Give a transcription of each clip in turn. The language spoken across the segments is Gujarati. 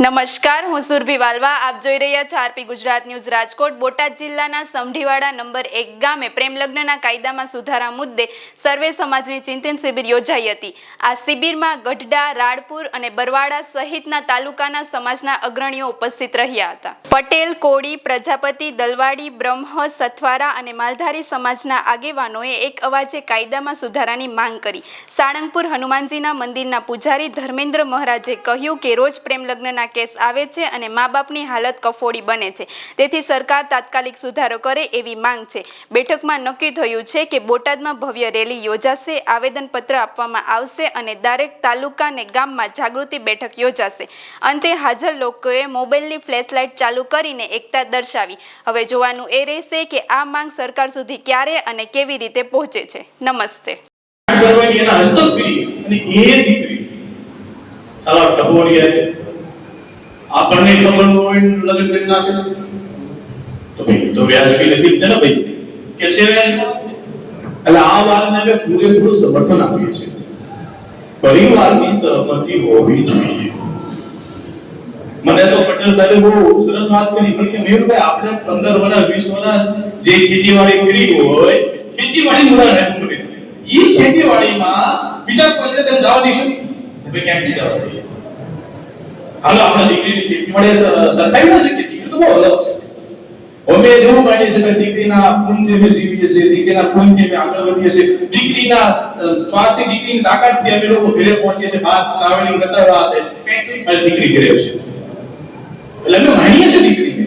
નમસ્કાર, હું સુરભી વાલવા. આપ જોઈ રહ્યા છો આરપી ગુજરાત ન્યૂઝ રાજકોટ. બોટાદ જિલ્લાના સમઢીવાડા નંબર 1 ગામે પ્રેમલગ્નના કાયદામાં સુધારા મુદ્દે સર્વે સમાજની ચિંતન શિબિર યોજાઈ હતી. આ શિબિરમાં ગઢડા, રાણપુર અને બરવાડા સહિતના તાલુકાના સમાજના અગ્રણીઓ ઉપસ્થિત રહ્યા હતા. પટેલ, કોળી, પ્રજાપતિ, દલવાડી, બ્રહ્મ, સથવારા અને માલધારી સમાજના આગેવાનોએ એક અવાજે કાયદામાં સુધારાની માંગ કરી. સાળંગપુર હનુમાનજીના મંદિરના પૂજારી ધર્મેન્દ્ર મહારાજે કહ્યું કે રોજ પ્રેમલગ્નના કેસ આવે છે અને મા બાપની હાલત કફોડી બને છે, તેથી સરકાર તાત્કાલિક સુધારો કરે એવી માંગ છે. બેઠકમાં નક્કી થયું છે કે બોટાદમાં ભવ્ય રેલી યોજાશે, આવેદનપત્ર આપવામાં આવશે અને દરેક તાલુકા અને ગામમાં જાગૃતિ બેઠક યોજાશે. અંતે હાજર લોકોએ મોબાઈલની ફ્લેશલાઇટ ચાલુ કરીને એકતા દર્શાવી. હવે જોવાનું એ રહેશે કે આ માંગ સરકાર સુધી ક્યારે અને કેવી રીતે પહોંચે છે. નમસ્તે. આપણને ખબર હોય લગ્ન કરી નાખે તો ભાઈ તો વ્યાજબી નથી ને ભાઈ કે છે એટલે આ વાતને અમે પૂરેપૂરું સમર્થન આપીએ છીએ. પરિવારની સહમતિ હોવી જોઈએ. મને તો પટેલ સાહેબે બહુ સરસ વાત કરી પણ કે મેરુભાઈ આપણે 15 વર્ષ 20 વર્ષ જે ખેતીવાડી કરી હોય ખેતીવાડી મુરા રહેવું પડે ઈ ખેતીવાડીમાં બીજા કોઈને તમે જવા દઈશું ભાઈ ક્યાંથી જવા દઈએ. હાલો આપણે દીકરીની ખેતીવાડી સરખાવી ન શકીએ. દીકરી તો બહુ અલગ છે. અમે જેવું માનીએ છીએ કે દીકરીના પૂનથી અમે જીવીએ છીએ, દીકરીના પૂનથી અમે આગળ વધીએ છીએ, દીકરીના સ્વાસ્થ્ય દીકરીની તાકાતથી અમે લોકો ઘરે પહોંચીએ છીએ. બાદ ટ્રાવેલિંગ કરતા હતા કંઈક મારી દીકરી ઘરે છે એટલે અમે માનીએ છીએ દીકરીને.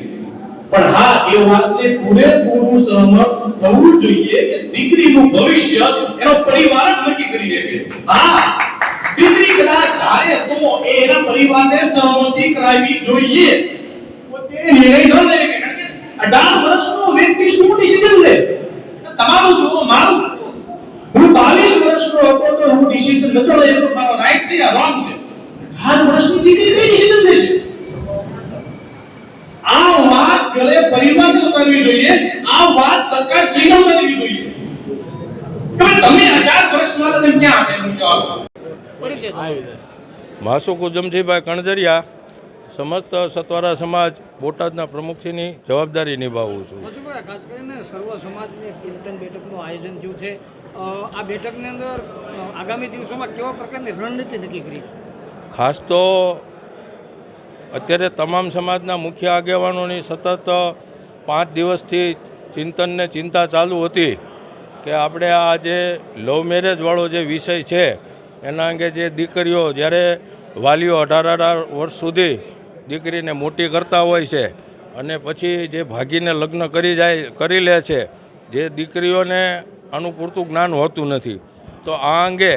પણ હા એ વાતને પૂરેપૂરું સહમત થવું જોઈએ કે દીકરીનું ભવિષ્ય એનો પરિવાર જ નક્કી કરી શકે. હા દીકરી કદાચ ધારે તો એના પરિવારને સહમતિ કરાવવી જોઈએ. પોતે નિર્ણય ન લે કે 18 વર્ષનો વ્યક્તિ શું ડિસિઝન લે તમારું જુઓ મારું જુઓ. હું 22 વર્ષનો હતો તો હું ડિસિઝન નતો લઈ તો મારો રાઈટ છે આ રોંગ છે. 18 વર્ષની દીકરી કઈ ડિસિઝન લેશે? આ વાત ગળે પરિવારને ઉતારવી જોઈએ. આ વાત સરકાર શ્રીને ઉતારવી જોઈએ કે તમે 18 વર્ષમાં તમે ક્યાં આપેલું જવાબ. માસુક ઉજમજીભાઈ કણજરિયા, સમસ્ત સતવારા સમાજ બોટાદના પ્રમુખશ્રીની જવાબદારી નિભાવું છું. ખાસ કરીને સર્વ સમાજની ચિંતન બેઠકનું આયોજન થયું છે. આ બેઠકની અંદર આગામી દિવસોમાં કેવા પ્રકારની રણનીતિ નક્કી કરી? ખાસ તો અત્યારે તમામ સમાજના મુખ્ય આગેવાનોની સતત 5 દિવસથી ચિંતનને ચિંતા ચાલુ હતી કે આપણે આ જે લવ મેરેજવાળો જે વિષય છે એના અંગે જે દીકરીઓ જ્યારે વાલીઓ 18 વર્ષ સુધી દીકરીને મોટી કરતા હોય છે અને પછી જે ભાગીને લગ્ન કરી લે છે, જે દીકરીઓને આનું પૂરતું જ્ઞાન હોતું નથી, તો આ અંગે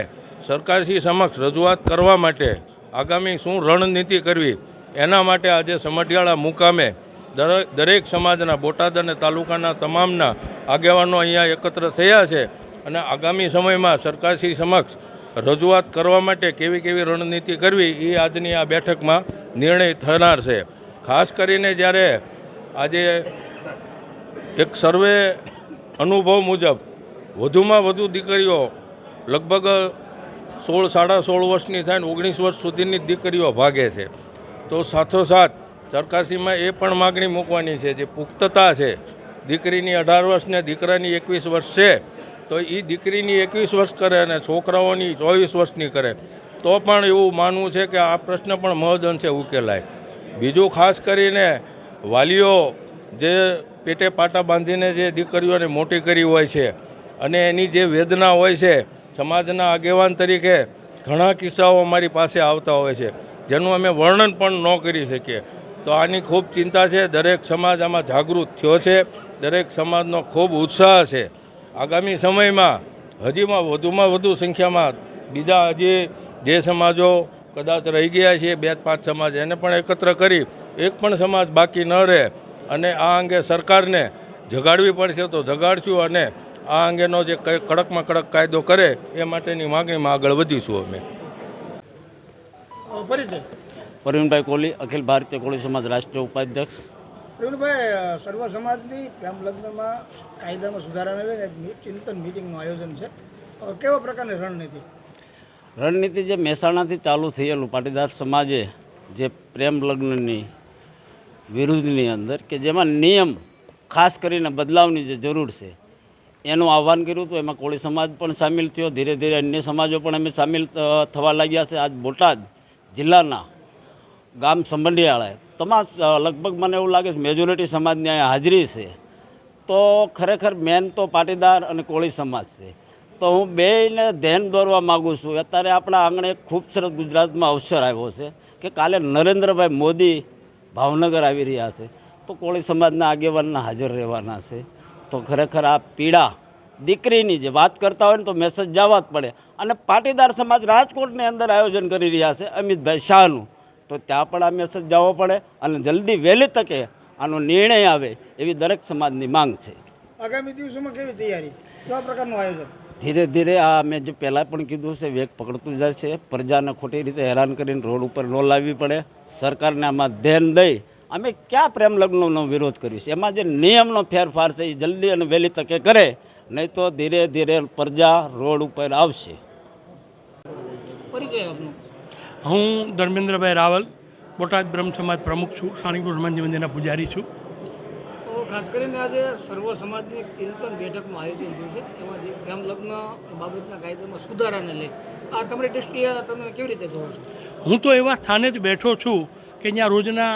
સરકારશ્રી સમક્ષ રજૂઆત કરવા માટે આગામી શું રણનીતિ કરવી એના માટે આજે સમઢિયાળા મુકામે દરેક સમાજના બોટાદ અને તાલુકાના તમામના આગેવાનો અહીંયા એકત્ર થયા છે અને આગામી સમયમાં સરકારશ્રી સમક્ષ રજૂઆત કરવા માટે કેવી કેવી રણનીતિ કરવી એ આજની આ બેઠકમાં નિર્ણય થનાર છે. ખાસ કરીને જ્યારે આજે એક સર્વે અનુભવ મુજબ વધુમાં વધુ દીકરીઓ લગભગ 16-16.5 વર્ષની થાય ને 19 વર્ષ સુધીની દીકરીઓ ભાગે છે, તો સાથોસાથ સરકારશ્રીમાં એ પણ માગણી મૂકવાની છે જે પુખ્તતા છે દીકરીની 18 વર્ષ ને દીકરાની 21 વર્ષ છે તો એ દીકરીની 21 વર્ષ કરે અને છોકરાઓની 24 વર્ષની કરે તો પણ એવું માનવું છે કે આ પ્રશ્ન પણ મહદઅંશે ઉકેલાય. બીજું ખાસ કરીને વાલીઓ જે પેટે પાટા બાંધીને જે દીકરીઓને મોટી કરી હોય છે અને એની જે વેદના હોય છે, સમાજના આગેવાન તરીકે ઘણા કિસ્સાઓ અમારી પાસે આવતા હોય છે જેનું અમે વર્ણન પણ ન કરી શકીએ. તો આની ખૂબ ચિંતા છે. દરેક સમાજ આમાં જાગૃત થયો છે, દરેક સમાજનો ખૂબ ઉત્સાહ છે. આગામી સમયમાં હજીમાં વધુમાં વધુ સંખ્યામાં બીજા હજી જે સમાજો કદાચ રહી ગયા છે 2-5 સમાજ એને પણ એકત્ર કરી એક પણ સમાજ બાકી ન રહે અને આ અંગે સરકારને જગાડવી પડશે તો જગાડશું અને આ અંગેનો જે કડકમાં કડક કાયદો કરે એ માટેની માગણીમાં આગળ વધીશું. અમે પરવીનભાઈ કોહલી, અખિલ ભારતીય કોળી સમાજ રાષ્ટ્રીય ઉપાધ્યક્ષ. પ્રવીણભાઈ, સર્વ સમાજની પ્રેમ લગ્નમાં કાયદામાં સુધારાને લઈને એક ચિંતન મિટિંગનું આયોજન છે. કેવા પ્રકારની રણનીતિ? રણનીતિ જે મહેસાણાથી ચાલુ થયેલું પાટીદાર સમાજે જે પ્રેમ લગ્નની વિરુદ્ધની અંદર કે જેમાં નિયમ ખાસ કરીને બદલાવની જે જરૂર છે એનું આહ્વાન કર્યું હતું. એમાં કોળી સમાજ પણ સામેલ થયો, ધીરે ધીરે અન્ય સમાજો પણ અમે સામેલ થવા લાગ્યા છે. આજ બોટાદ જિલ્લાના ગામ સંબંધિયાળાએ તમામ લગભગ મને એવું લાગે છે મેજોરિટી સમાજની અહીંયા હાજરી છે. તો ખરેખર મેન તો પાટીદાર અને કોળી સમાજ છે. તો હું બેયને ધ્યાન દોરવા માગું છું. અત્યારે આપણા આંગણે એક ખૂબસૂરત ગુજરાતમાં અવસર આવ્યો છે કે કાલે નરેન્દ્રભાઈ મોદી ભાવનગર આવી રહ્યા છે, તો કોળી સમાજના આગેવાનના હાજર રહેવાના છે. તો ખરેખર આ પીડા દીકરીની જે વાત કરતા હોય ને તો મેસેજ જવા જ પડે. અને પાટીદાર સમાજ રાજકોટની અંદર આયોજન કરી રહ્યા છે અમિતભાઈ શાહનું, તો ત્યાં પણ આ મેસેજ જવો પડે અને જલ્દી વહેલી તકે આનો નિર્ણય આવે એવી દરેક સમાજની માંગ છે. આગામી દિવસોમાં કેવી તૈયારી, કેવા પ્રકારનું આયોજન? ધીરે ધીરે આ મેં જે પહેલાં પણ કીધું છે વેગ પકડતું જાય છે. પ્રજાને ખોટી રીતે હેરાન કરીને રોડ ઉપર ન લાવવી પડે. સરકારને આમાં ધ્યાન દઈ અમે ક્યાં પ્રેમ લગ્નનો વિરોધ કરીશું. એમાં જે નિયમનો ફેરફાર છે એ જલ્દી અને વહેલી તકે કરે, નહીં તો ધીરે ધીરે પ્રજા રોડ ઉપર આવશે. પરિચય આપનો. હું ધર્મેન્દ્રભાઈ રાવલ, બોટાદ બ્રહ્મ સમાજ પ્રમુખ છું, સાળંગપુર હનુમાનજી મંદિરના પૂજારી છું. તો ખાસ કરીને આજે સર્વ સમાજની એક ચિંતન બેઠકનું આયોજન થયું છે. એમાં જે પ્રેમ લગ્ન બાબતના કાયદામાં સુધારાને લઈ આ તમારી દૃષ્ટિએ તમે કેવી રીતે જોવો છો? હું તો એવા સ્થાને જ બેઠો છું કે જ્યાં રોજના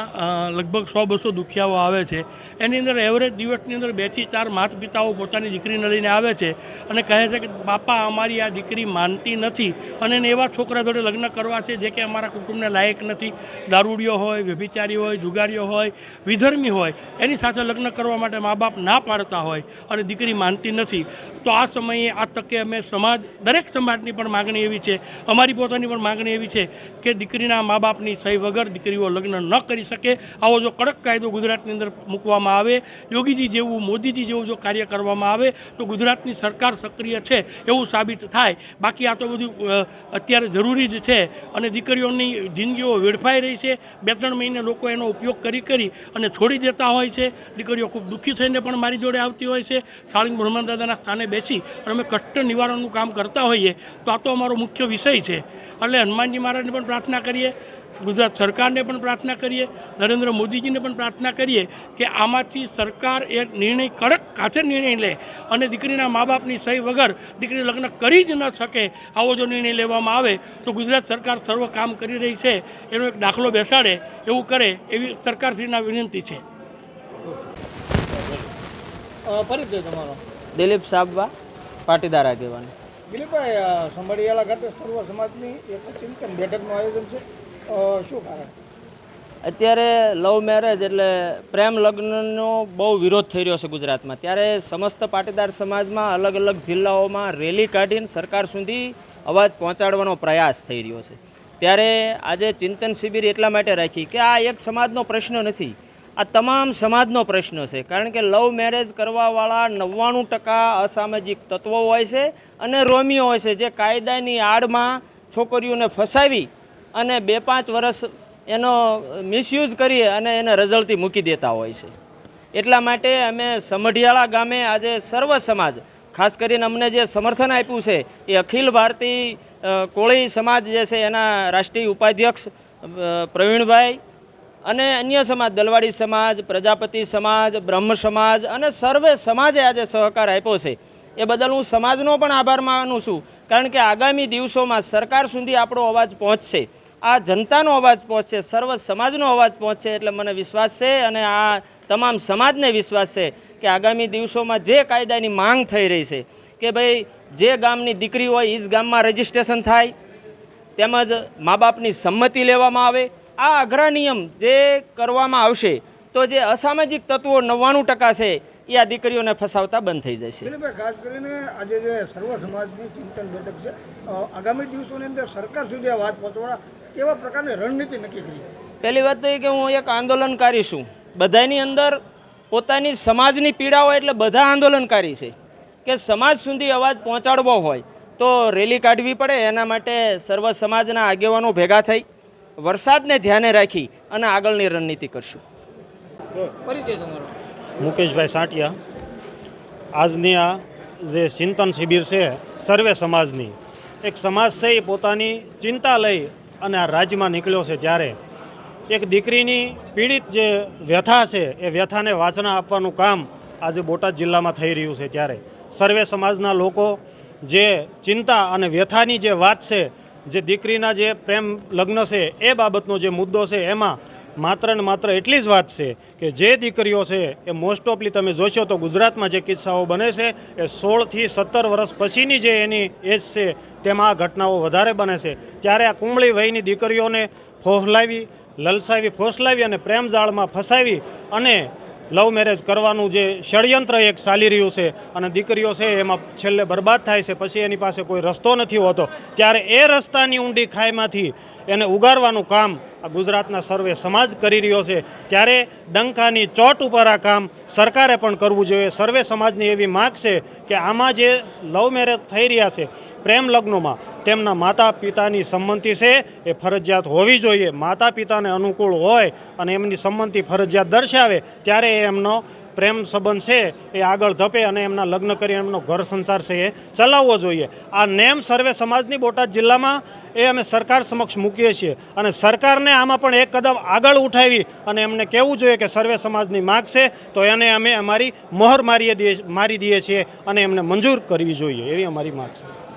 લગભગ 100-200 દુખિયાઓ આવે છે. એની અંદર એવરેજ દિવસની અંદર 2 થી 4 માતા પિતાઓ પોતાની દીકરીને લઈને આવે છે અને કહે છે કે બાપા અમારી આ દીકરી માનતી નથી અને એને એવા છોકરા જોડે લગ્ન કરવા છે જે કે અમારા કુટુંબને લાયક નથી. દારૂડિયો હોય, વ્યભિચારી હોય, જુગારીઓ હોય, વિધર્મી હોય, એની સાથે લગ્ન કરવા માટે મા બાપ ના પાડતા હોય અને દીકરી માનતી નથી. તો આ સમયે આ તકે અમે સમાજ, દરેક સમાજની પણ માગણી એવી છે, અમારી પોતાની પણ માગણી એવી છે કે દીકરીના મા બાપની સહી વગર દીકરીઓ લગ્ન ન કરી શકે. આવો જો કડક કાયદો ગુજરાતની અંદર મૂકવામાં આવે, યોગીજી જેવું, મોદીજી જેવું જો કાર્ય કરવામાં આવે તો ગુજરાતની સરકાર સક્રિય છે એવું સાબિત થાય. બાકી આ તો બધું અત્યારે જરૂરી જ છે અને દીકરીઓની જિંદગીઓ વેડફાઈ રહી છે. 2-3 મહિને લોકો એનો ઉપયોગ કરી અને છોડી દેતા હોય છે. દીકરીઓ ખૂબ દુઃખી થઈને પણ મારી જોડે આવતી હોય છે. સાળંગપુર હનુમાન દાદાના સ્થાને બેસી અને અમે કષ્ટ નિવારણનું કામ કરતા હોઈએ. તો આ તો અમારો મુખ્ય વિષય છે. એટલે હનુમાનજી મહારાજને પણ પ્રાર્થના કરીએ, ગુજરાત સરકારને પણ પ્રાર્થના કરીએ, નરેન્દ્ર મોદીજીને પણ પ્રાર્થના કરીએ કે આમાંથી સરકાર એક નિર્ણય, કડક કાચે નિર્ણય લે અને દીકરીના મા બાપની સહી વગર દીકરી લગ્ન કરી જ ન શકે આવો જો નિર્ણય લેવામાં આવે તો ગુજરાત સરકાર સર્વ કામ કરી રહી છે એનો એક દાખલો બેસાડે એવું કરે એવી સરકારશ્રીના વિનંતી છે. પરિચય તમારો? દિલીપ સાબવા, પાટીદાર આગેવાન. દિલીપભાઈ, સંભાળિયાળા ખાતે સર્વ સમાજની એક ચિંતન બેઠકનું આયોજન છે, શું કારણ? અત્યારે લવ મેરેજ એટલે પ્રેમ લગ્નનો બહુ વિરોધ થઈ રહ્યો છે ગુજરાતમાં. ત્યારે સમસ્ત પાટીદાર સમાજમાં અલગ અલગ જિલ્લાઓમાં રેલી કાઢીને સરકાર સુધી અવાજ પહોંચાડવાનો પ્રયાસ થઈ રહ્યો છે. ત્યારે આજે ચિંતન શિબિર એટલા માટે રાખી કે આ એક સમાજનો પ્રશ્ન નથી, આ તમામ સમાજનો પ્રશ્ન છે. કારણ કે લવ મેરેજ કરવાવાળા 99% અસામાજિક તત્વો હોય છે અને રોમીઓ હોય છે જે કાયદાની આડમાં છોકરીઓને ફસાવી અને 2-5 વર્ષ એનો મિસયુઝ કરી અને એને રઝળતી મૂકી દેતા હોય છે. એટલા માટે અમે સમઢિયાળા ગામે આજે સર્વ સમાજ, ખાસ કરીને અમને જે સમર્થન આપ્યું છે એ અખિલ ભારતીય કોળી સમાજ જે છે એના રાષ્ટ્રીય ઉપાધ્યક્ષ પ્રવીણભાઈ અને અન્ય સમાજ, દલવાડી સમાજ, પ્રજાપતિ સમાજ, બ્રહ્મ સમાજ અને સર્વે સમાજે આજે સહકાર આપ્યો છે. એ બદલ હું સમાજનો પણ આભાર માનું છું. કારણ કે આગામી દિવસોમાં સરકાર સુધી આપણો અવાજ પહોંચશે, આ જનતાનો અવાજ પહોંચશે, સર્વ સમાજનો અવાજ પહોંચશે. એટલે મને વિશ્વાસ છે અને આ તમામ સમાજને વિશ્વાસ છે કે આગામી દિવસોમાં જે કાયદાની માંગ થઈ રહી છે કે ભાઈ જે ગામની દીકરી હોય એ જ ગામમાં રજિસ્ટ્રેશન થાય, તેમજ મા બાપની સંમતિ લેવામાં આવે. આ અઘરા નિયમ જે કરવામાં આવશે તો જે અસામાજિક તત્વો 99% છે એ આ દીકરીઓને ફસાવતા બંધ થઈ જશે. દિલીપભાઈ, ખાસ કરીને આજે જે સર્વ સમાજની ચિંતન બેઠક છે, આગામી દિવસોની અંદર સરકાર સુધી આ વાત પહોંચવા કેવા પ્રકારની રણનીતિ નક્કી કરી? પહેલી વાત તો એ કે હું એક આંદોલનકારી છું. બધાની અંદર પોતાની સમાજની પીડા હોય એટલે બધા આંદોલનકારી છે. કે સમાજ સુધી અવાજ પહોંચાડવો હોય તો રેલી કાઢવી પડે. એના માટે સર્વ સમાજના આગેવાનો ભેગા થઈ વરસાદને ધ્યાને રાખી અને આગળની રણનીતિ કરશું. પરિચય તમારો? મુકેશભાઈ સાંટિયા. આજની આ જે ચિંતન શિબિર છે સર્વે સમાજની, એક સમાજ છે એ પોતાની ચિંતા લઈ અને આ રાજ્યમાં નીકળ્યો છે, ત્યારે એક દીકરીની પીડિત જે વ્યથા છે એ વ્યથાને વાચના આપવાનું કામ આજે બોટાદ જિલ્લામાં થઈ રહ્યું છે. ત્યારે સર્વે સમાજના લોકો જે ચિંતા અને વ્યથાની જે વાત છે, જે દીકરીના જે પ્રેમ લગ્ન છે એ બાબતનો જે મુદ્દો છે, એમાં માત્ર ને માત્ર એટલી જ વાત છે કે જે દીકરીઓ છે એ મોસ્ટ ઓફલી તમે જોશો તો ગુજરાતમાં જે કિસ્સાઓ બને છે એ 16થી 17 વર્ષ પછીની જે એની એજ છે તેમાં આ ઘટનાઓ વધારે બને છે. ત્યારે આ કુમળી વયની દીકરીઓને ફોહલાવી, લલસાવી, ફોસલાવી અને પ્રેમ જાળમાં ફસાવી અને લવ મેરેજ કરવાનું જે ષડયંત્ર એક ચાલી રહ્યું છે અને દીકરીઓ છે એમાં છેલ્લે બરબાદ થાય છે, પછી એની પાસે કોઈ રસ્તો નથી હોતો. ત્યારે એ રસ્તાની ઊંડી ખાઈમાંથી એને ઉગારવાનું કામ આ ગુજરાતના સર્વે સમાજ કરી રહ્યો છે. ત્યારે ડંકાની ચોટ ઉપર આ કામ સરકારે પણ કરવું જોઈએ. સર્વે સમાજની એવી માગ છે કે આમાં જે લવ મેરેજ થઈ રહ્યા છે પ્રેમ લગ્નોમાં, તેમના માતા પિતાની સંમતિ છે એ ફરજિયાત હોવી જોઈએ. માતા પિતાને અનુકૂળ હોય અને એમની સંમતિ ફરજિયાત દર્શાવે ત્યારે એમનો પ્રેમ સંબંધ છે એ આગળ ધપે અને એમના લગ્ન કરી એમનો ઘર સંસાર છે એ ચલાવવો જોઈએ. આ નેમ સર્વે સમાજની બોટાદ જિલ્લામાં એ અમે સરકાર સમક્ષ મૂકીએ છીએ અને સરકારને આમાં પણ એક કદમ આગળ ઉઠાવી અને એમને કહેવું જોઈએ કે સર્વે સમાજની માગ છે તો એને અમે અમારી મોહર મારી દઈએ છીએ અને એમને મંજૂર કરવી જોઈએ, એવી અમારી માગ છે.